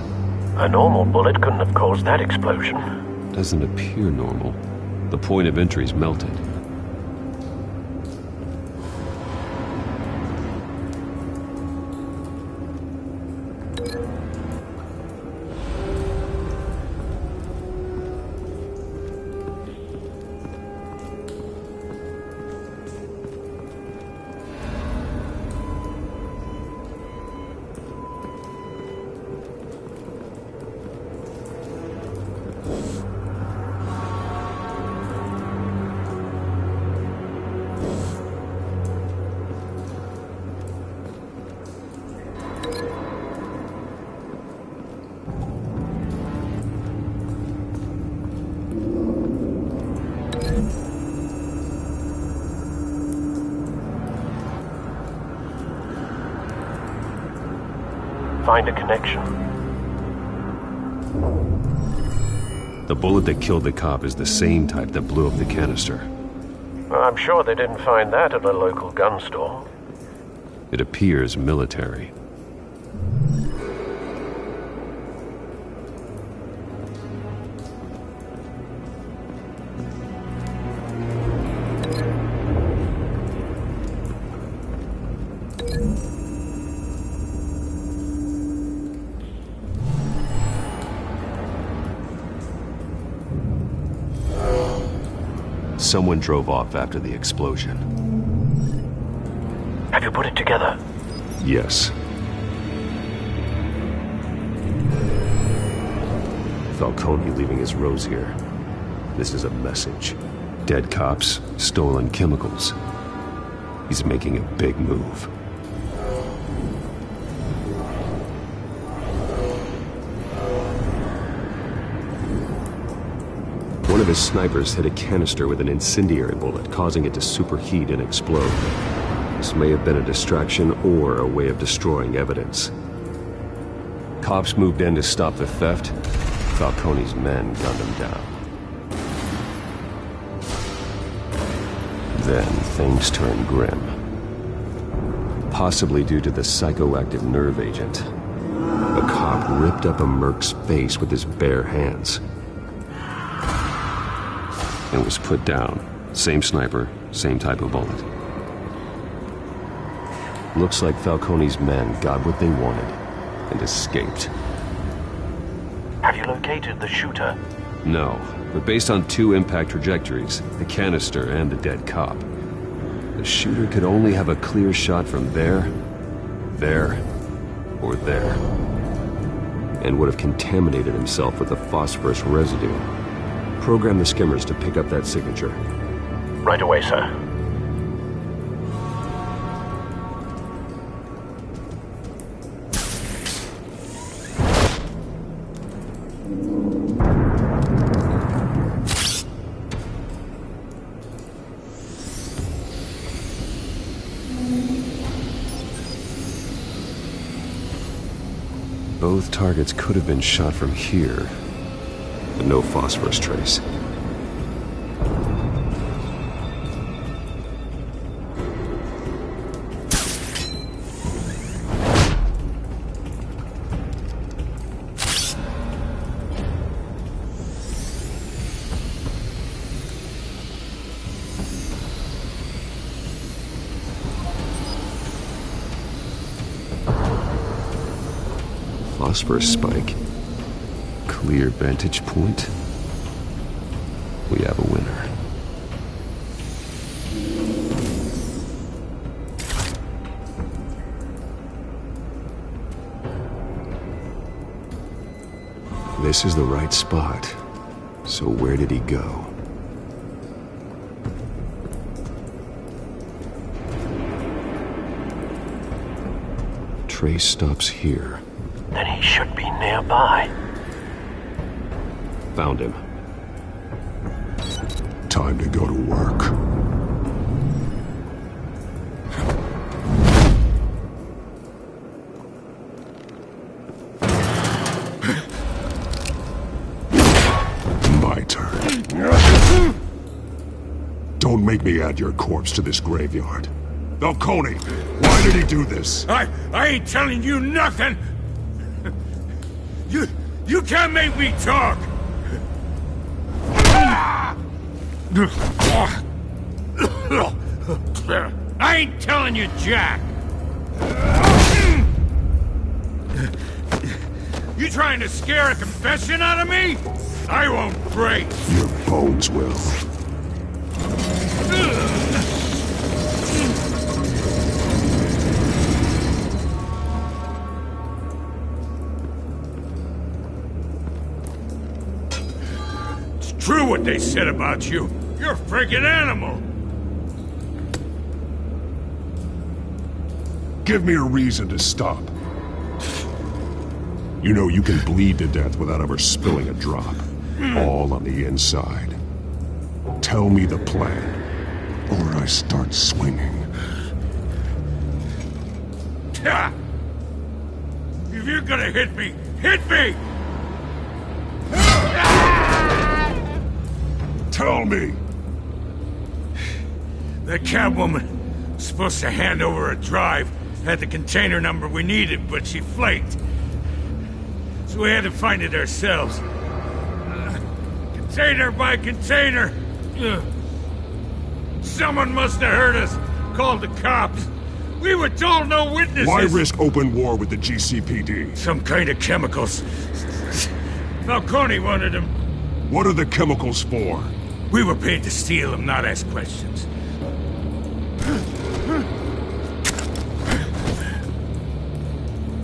A normal bullet couldn't have caused that explosion. Doesn't appear normal. The point of entry's melted. Find a connection. The bullet that killed the cop is the same type that blew up the canister. I'm sure they didn't find that at a local gun store. It appears military. Someone drove off after the explosion. Have you put it together? Yes. Falcone leaving his rose here. This is a message. Dead cops, stolen chemicals. He's making a big move. One of his snipers hit a canister with an incendiary bullet, causing it to superheat and explode. This may have been a distraction or a way of destroying evidence. Cops moved in to stop the theft. Falcone's men gunned him down. Then things turned grim. Possibly due to the psychoactive nerve agent. A cop ripped up a merc's face with his bare hands. And was put down. Same sniper, same type of bullet. Looks like Falcone's men got what they wanted and escaped. Have you located the shooter? No, but based on two impact trajectories, the canister and the dead cop, the shooter could only have a clear shot from there, or there, and would have contaminated himself with the phosphorus residue. Program the skimmers to pick up that signature. Right away, sir. Both targets could have been shot from here, but no phosphorus trace. Phosphorus spike. Clear vantage point. We have a winner. This is the right spot. So where did he go? Trace stops here. Then he should be nearby. Found him. Time to go to work. My turn. Don't make me add your corpse to this graveyard. Falcone, why did he do this? I ain't telling you nothing! You can't make me talk! I ain't telling you jack! You trying to scare a confession out of me? I won't break! Your bones will. True what they said about you. You're a freaking animal. Give me a reason to stop. You know you can bleed to death without ever spilling a drop. All on the inside. Tell me the plan, or I start swinging. If you're gonna hit me, hit me! Tell me! That Catwoman was supposed to hand over a drive, had the container number we needed, but she flaked. So we had to find it ourselves. Container by container. Someone must have heard us, called the cops. We were told no witnesses. Why risk open war with the GCPD? Some kind of chemicals. Falcone wanted them. What are the chemicals for? We were paid to steal them, not ask questions.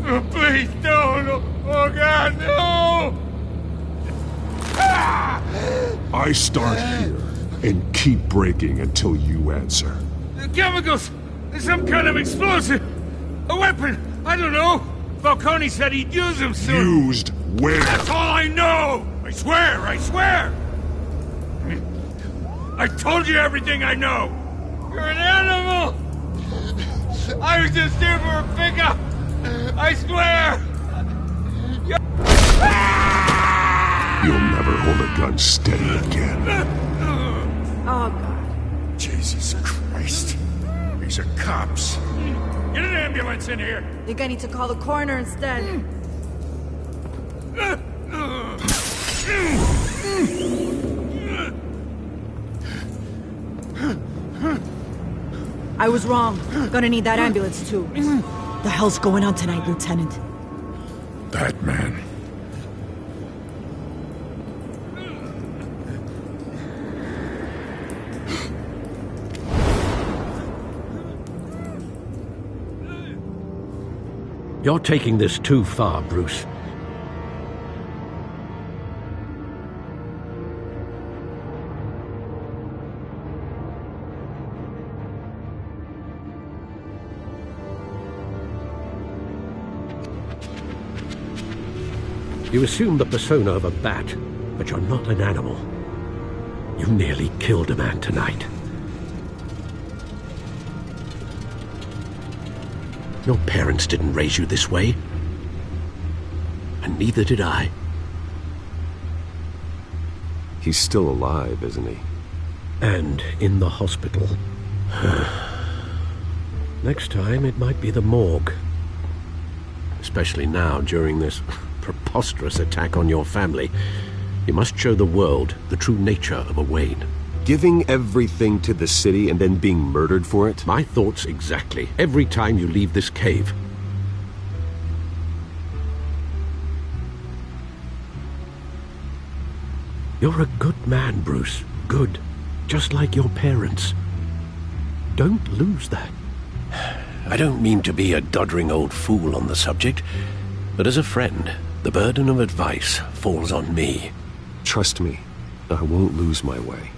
Oh, please, no. Oh, God, no! I start here and keep breaking until you answer. The chemicals! Some kind of explosive! A weapon! I don't know! Falcone said he'd use them soon! Used where? That's all I know! I swear! I told you everything I know! You're an animal! I was just here for a pickup! I swear! You'll never hold a gun steady again. Oh, God. Jesus Christ. These are cops. Get an ambulance in here! Think I need to call the coroner instead. I was wrong. Gonna need that ambulance, too. The hell's going on tonight, Lieutenant? Batman. You're taking this too far, Bruce. You assume the persona of a bat, but you're not an animal. You nearly killed a man tonight. Your parents didn't raise you this way. And neither did I. He's still alive, isn't he? And in the hospital. Next time, it might be the morgue. Especially now, during this preposterous attack on your family. You must show the world the true nature of a Wayne. Giving everything to the city and then being murdered for it? My thoughts exactly. Every time you leave this cave. You're a good man, Bruce. Good. Just like your parents. Don't lose that. I don't mean to be a doddering old fool on the subject, but as a friend, the burden of advice falls on me. Trust me, I won't lose my way.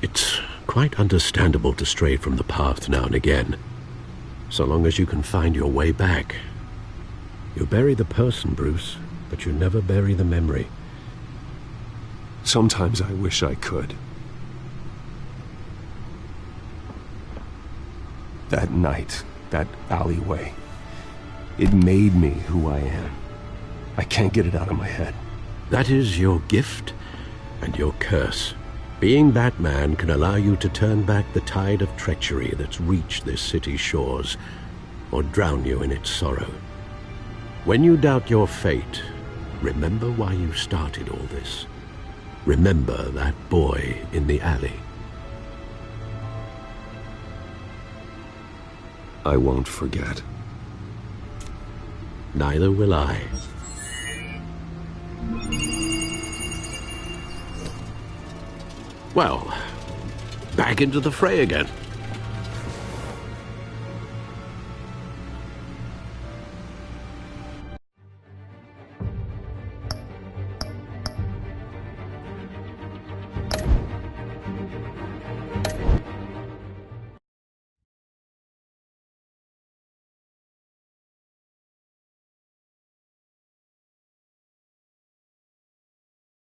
It's quite understandable to stray from the path now and again, so long as you can find your way back. You bury the person, Bruce, but you never bury the memory. Sometimes I wish I could. That night, that alleyway, it made me who I am. I can't get it out of my head. That is your gift and your curse. Being Batman can allow you to turn back the tide of treachery that's reached this city's shores, or drown you in its sorrow. When you doubt your fate, remember why you started all this. Remember that boy in the alley. I won't forget. Neither will I. Well, back into the fray again.